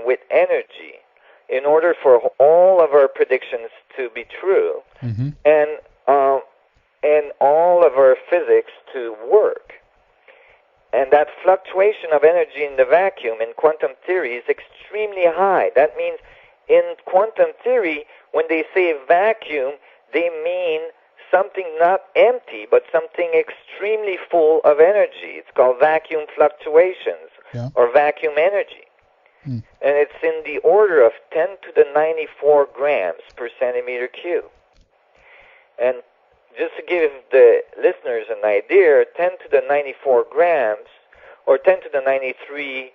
with energy in order for all of our predictions to be true, and all of our physics to work. And that fluctuation of energy in the vacuum in quantum theory is extremely high. That means in quantum theory, when they say vacuum, they mean something not empty, but something extremely full of energy. It's called vacuum fluctuations, or vacuum energy. And it's in the order of 10 to the 94 grams per centimeter cube. And just to give the listeners an idea, 10 to the 94 grams, or 10 to the 93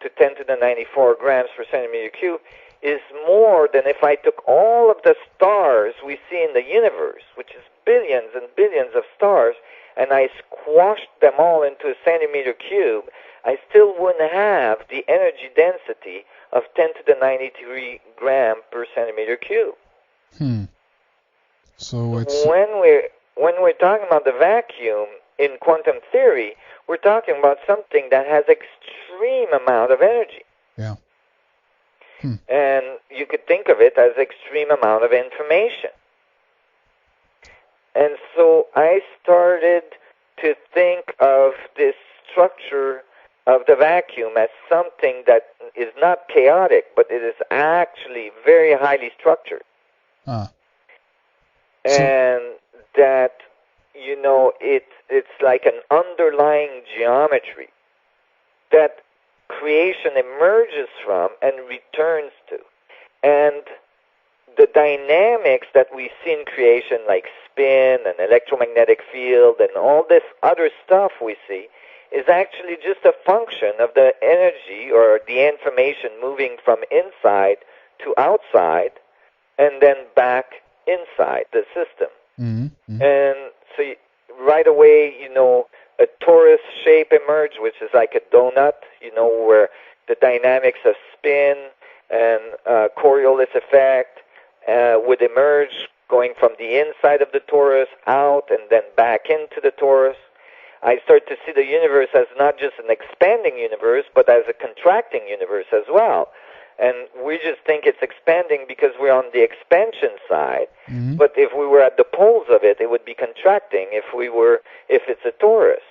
to 10 to the 94 grams per centimeter cube, is more than if I took all of the stars we see in the universe, which is billions and billions of stars, and I squashed them all into a centimeter cube. I still wouldn't have the energy density of 10 to the 93 gram per centimeter cube. So it's when we're talking about the vacuum in quantum theory, we're talking about something that has extreme amount of energy. Yeah. And you could think of it as extreme amount of information. And so I started to think of this structure of the vacuum as something that is not chaotic, but it is actually very highly structured. And that, it's like an underlying geometry that creation emerges from and returns to. And the dynamics that we see in creation, like spin and electromagnetic field and all this other stuff we see, is actually just a function of the energy or the information moving from inside to outside and then back inside the system. And so right away, a torus shape emerged, which is like a donut, where the dynamics of spin and Coriolis effect would emerge going from the inside of the torus out and then back into the torus. I start to see the universe as not just an expanding universe, but as a contracting universe as well. And we just think it's expanding because we're on the expansion side. But if we were at the poles of it, it would be contracting if it's a torus.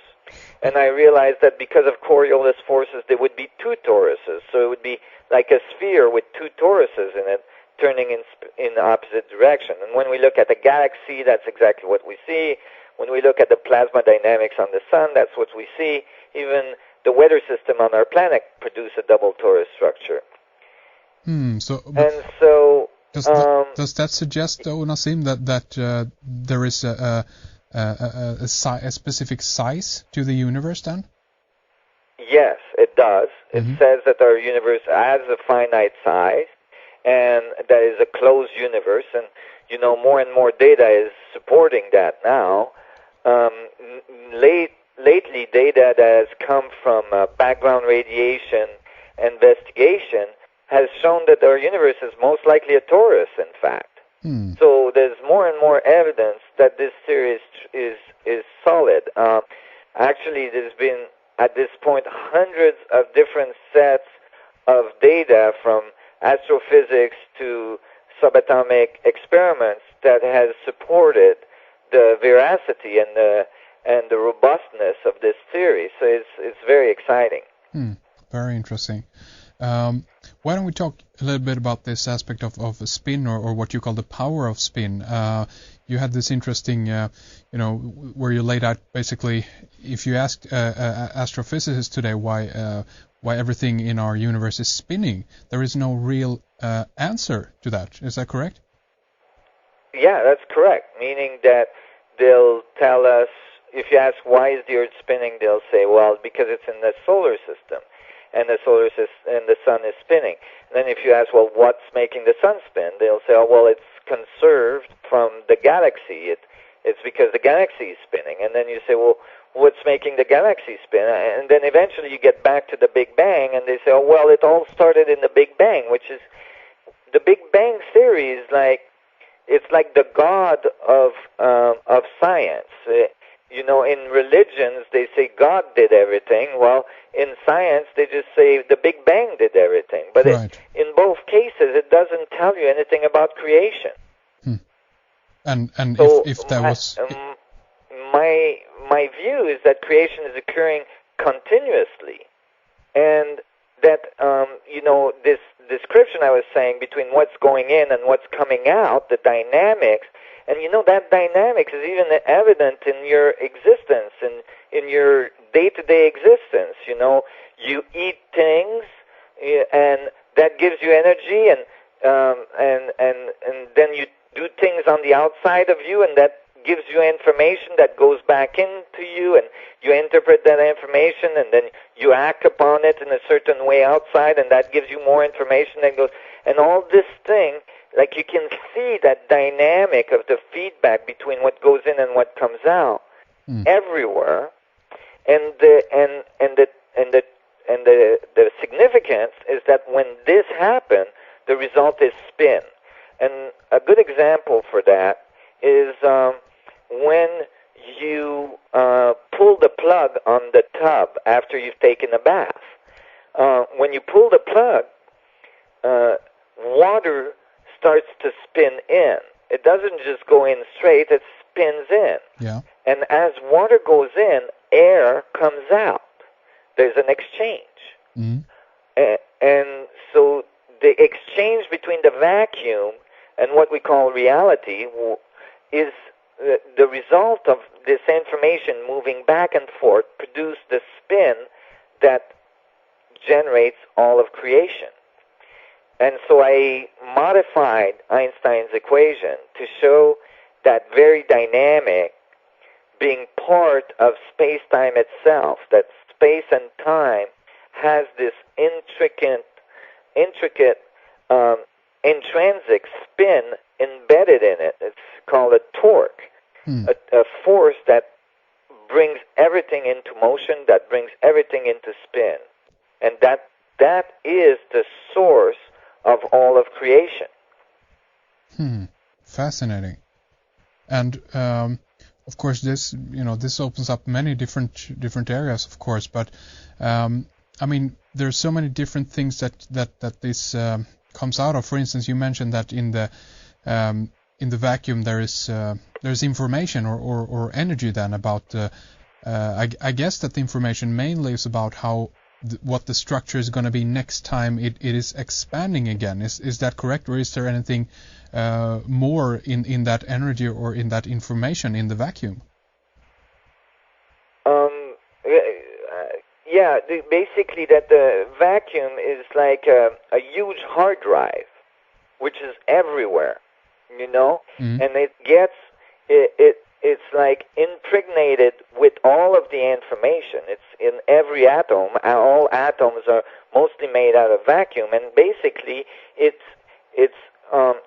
And I realized that because of Coriolis forces, there would be two toruses. So it would be like a sphere with two toruses in it, turning in the opposite direction. And when we look at the galaxy, that's exactly what we see. When we look at the plasma dynamics on the sun, that's what we see. Even the weather system on our planet produces a double torus structure. Does that suggest, though, Nassim, that there is a specific size to the universe then? Yes, it does. It says that our universe has a finite size, and that is a closed universe. And more and more data is supporting that now. Lately, data that has come from background radiation investigation has shown that our universe is most likely a torus, in fact. So there's more and more evidence that this theory is solid. Actually, there's been, at this point, hundreds of different sets of data from astrophysics to subatomic experiments that has supported the veracity and the robustness of this theory. So it's very exciting. Very interesting. Why don't we talk a little bit about this aspect of spin, or what you call the power of spin? You had this interesting, where you laid out basically, if you asked astrophysicists today why everything in our universe is spinning, there is no real answer to that. Is that correct? Yeah, that's correct. Meaning that they'll tell us, if you ask why is the Earth spinning, they'll say, well, because it's in the solar system. And the solar system and the sun is spinning. And then if you ask, well, what's making the sun spin? They'll say, oh, well, it's conserved from the galaxy. It's because the galaxy is spinning. And then you say, well, what's making the galaxy spin? And then eventually you get back to the Big Bang, and they say, oh, well, it all started in the Big Bang, which is, the Big Bang theory is like, it's like the god of science. You know, in religions, they say God did everything. Well, in science, they just say the Big Bang did everything. But Right. in both cases, it doesn't tell you anything about creation. And So if that was my view is that creation is occurring continuously, and that you know, this description I was saying between what's going in and what's coming out, the dynamics, and you know, that dynamics is even evident in your existence, in your day-to-day existence. You know, you eat things, and that gives you energy, and then you do things on the outside of you, and that gives you information that goes back into you, and you interpret that information, and then you act upon it in a certain way outside, and that gives you more information that goes, and all this thing, like you can see that dynamic of the feedback between what goes in and what comes out everywhere, and the significance is that when this happens, the result is spin. And a good example for that is when you pull the plug on the tub after you've taken a bath. When you pull the plug, water starts to spin in. It doesn't just go in straight, it spins in. Yeah. And as water goes in, air comes out. There's an exchange. And so the exchange between the vacuum and what we call reality is the result of this information moving back and forth produce the spin that generates all of creation. And so I modified Einstein's equation to show that very dynamic being part of space-time itself, that space and time has this intricate intrinsic spin embedded in it. It's called a torque, a force that brings everything into motion, that brings everything into spin. And that is the source of all of creation. Fascinating. And of course, this opens up many different areas, of course. But I mean, there's so many different things that this comes out of. For instance, you mentioned that in the vacuum there's information or energy then about. I guess that the information mainly is about how what the structure is going to be next time it is expanding again. Is that correct, or is there anything more in that energy or in that information in the vacuum? Yeah, basically that the vacuum is like a huge hard drive, which is everywhere, you know, and it's like impregnated with all of the information. It's in every atom. All atoms are mostly made out of vacuum, and basically it's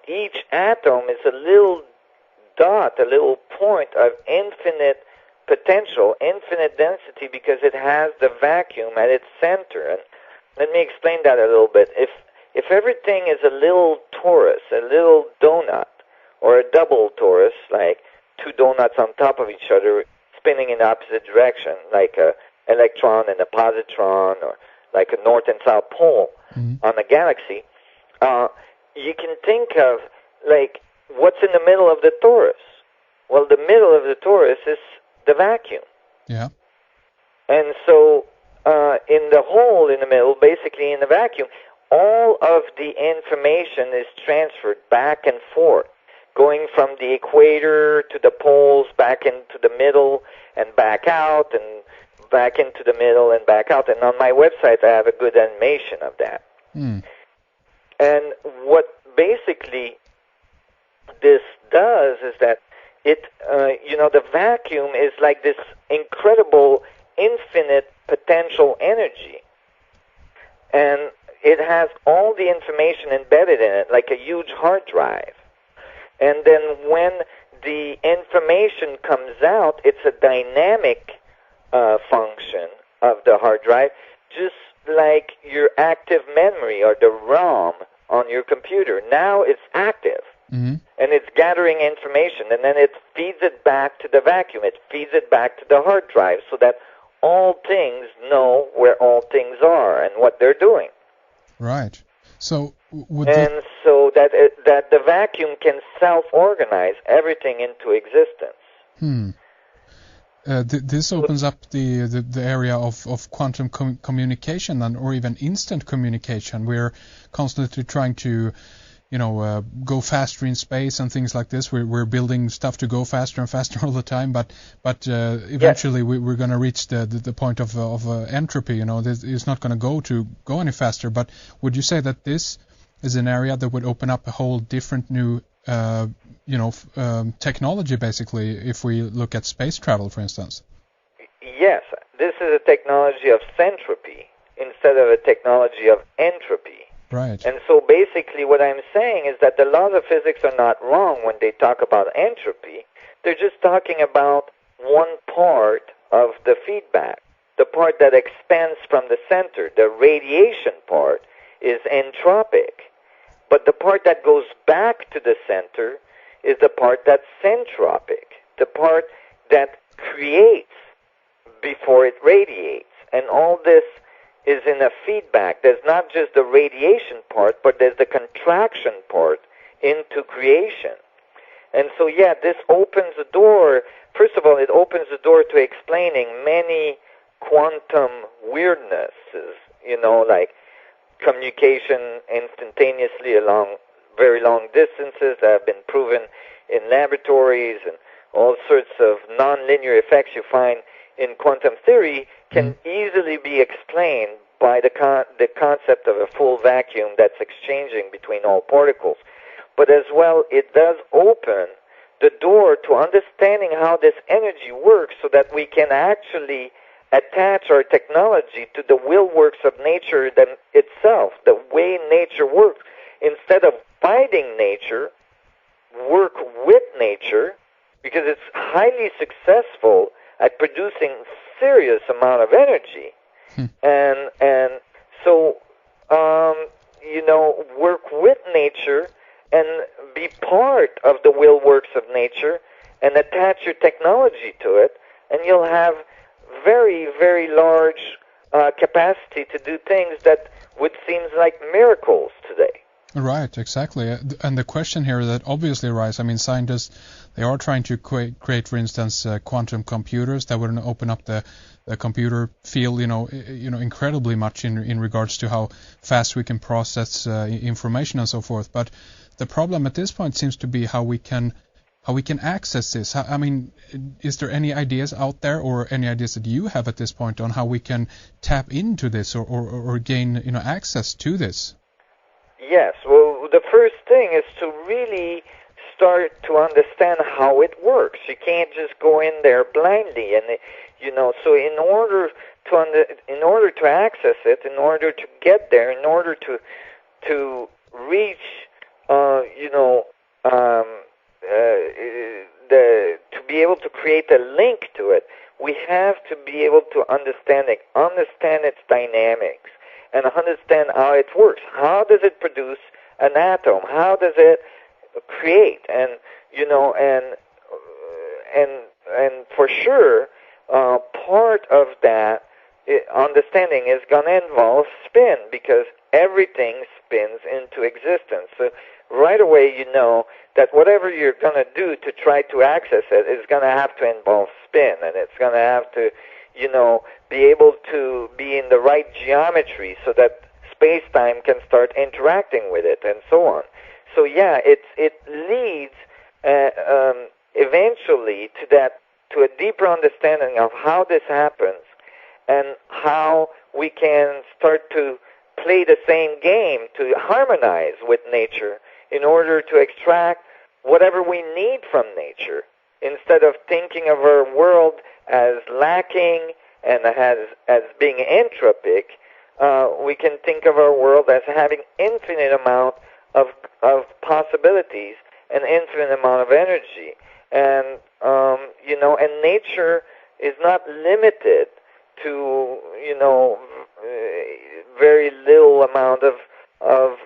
each atom is a little dot, a little point of infinite potential, infinite density, because it has the vacuum at its center. And let me explain that a little bit. If everything is a little torus, a little donut, or a double torus, like two donuts on top of each other spinning in the opposite direction, like a electron and a positron, or like a north and south pole on a galaxy, you can think of like what's in the middle of the torus. Well, the middle of the torus is the vacuum. Yeah. And so in the hole in the middle, basically in the vacuum, all of the information is transferred back and forth, going from the equator to the poles, back into the middle and back out, and back into the middle and back out. And on my website, I have a good animation of that. And what basically this does is that the vacuum is like this incredible, infinite potential energy. And it has all the information embedded in it, like a huge hard drive. And then when the information comes out, it's a dynamic function of the hard drive, just like your active memory or the ROM on your computer. Now it's active. Mm-hmm. And it's gathering information, and then it feeds it back to the vacuum. It feeds it back to the hard drive so that all things know where all things are and what they're doing. Right. So so that the vacuum can self-organize everything into existence. This opens up the area of quantum communication or even instant communication. We're constantly trying to, go faster in space and things like this. We're building stuff to go faster and faster all the time, but eventually yes. we're going to reach the point of entropy. It's not going to go any faster. But would you say that this is an area that would open up a whole different new technology, basically, if we look at space travel, for instance? Yes, this is a technology of centropy instead of a technology of entropy. Right. And so basically what I'm saying is that the laws of physics are not wrong when they talk about entropy. They're just talking about one part of the feedback. The part that expands from the center, the radiation part, is entropic. But the part that goes back to the center is the part that's centropic, the part that creates before it radiates. And all this is in a feedback. There's not just the radiation part, but there's the contraction part into creation. And so, yeah, this opens the door. First of all, it opens the door to explaining many quantum weirdnesses, like communication instantaneously along very long distances that have been proven in laboratories, and all sorts of nonlinear effects you find in quantum theory can easily be explained by the concept of a full vacuum that's exchanging between all particles. But as well, it does open the door to understanding how this energy works so that we can actually attach our technology to the will works of nature itself, the way nature works. Instead of fighting nature, work with nature, because it's highly successful at producing serious amount of energy. And so, work with nature and be part of the will works of nature and attach your technology to it, and you'll have very, very large capacity to do things that would seem like miracles today. Right, exactly. And the question here that obviously arises, scientists, they are trying to create, for instance, quantum computers that would open up the computer field, incredibly much in regards to how fast we can process information and so forth. But the problem at this point seems to be how we can access this. Is there any ideas out there, or any ideas that you have at this point on how we can tap into this or gain access to this? Yes, well, the first thing is to really start to understand how it works. You can't just go in there blindly, and so in order to access it, in order to get there, in order to reach, to be able to create a link to it, we have to be able to understand its dynamics, and understand how it works. How does it produce an atom? How does it create? And for sure, part of that understanding is going to involve spin, because everything spins into existence. So right away, you know that whatever you're going to do to try to access it is going to have to involve spin, and it's going to have to, be able to be in the right geometry so that space-time can start interacting with it, and so on. So yeah, it leads eventually to a deeper understanding of how this happens, and how we can start to play the same game to harmonize with nature in order to extract whatever we need from nature, instead of thinking of our world as lacking and as being entropic. We can think of our world as having infinite amount of possibilities and infinite amount of energy, and and nature is not limited to very little amount of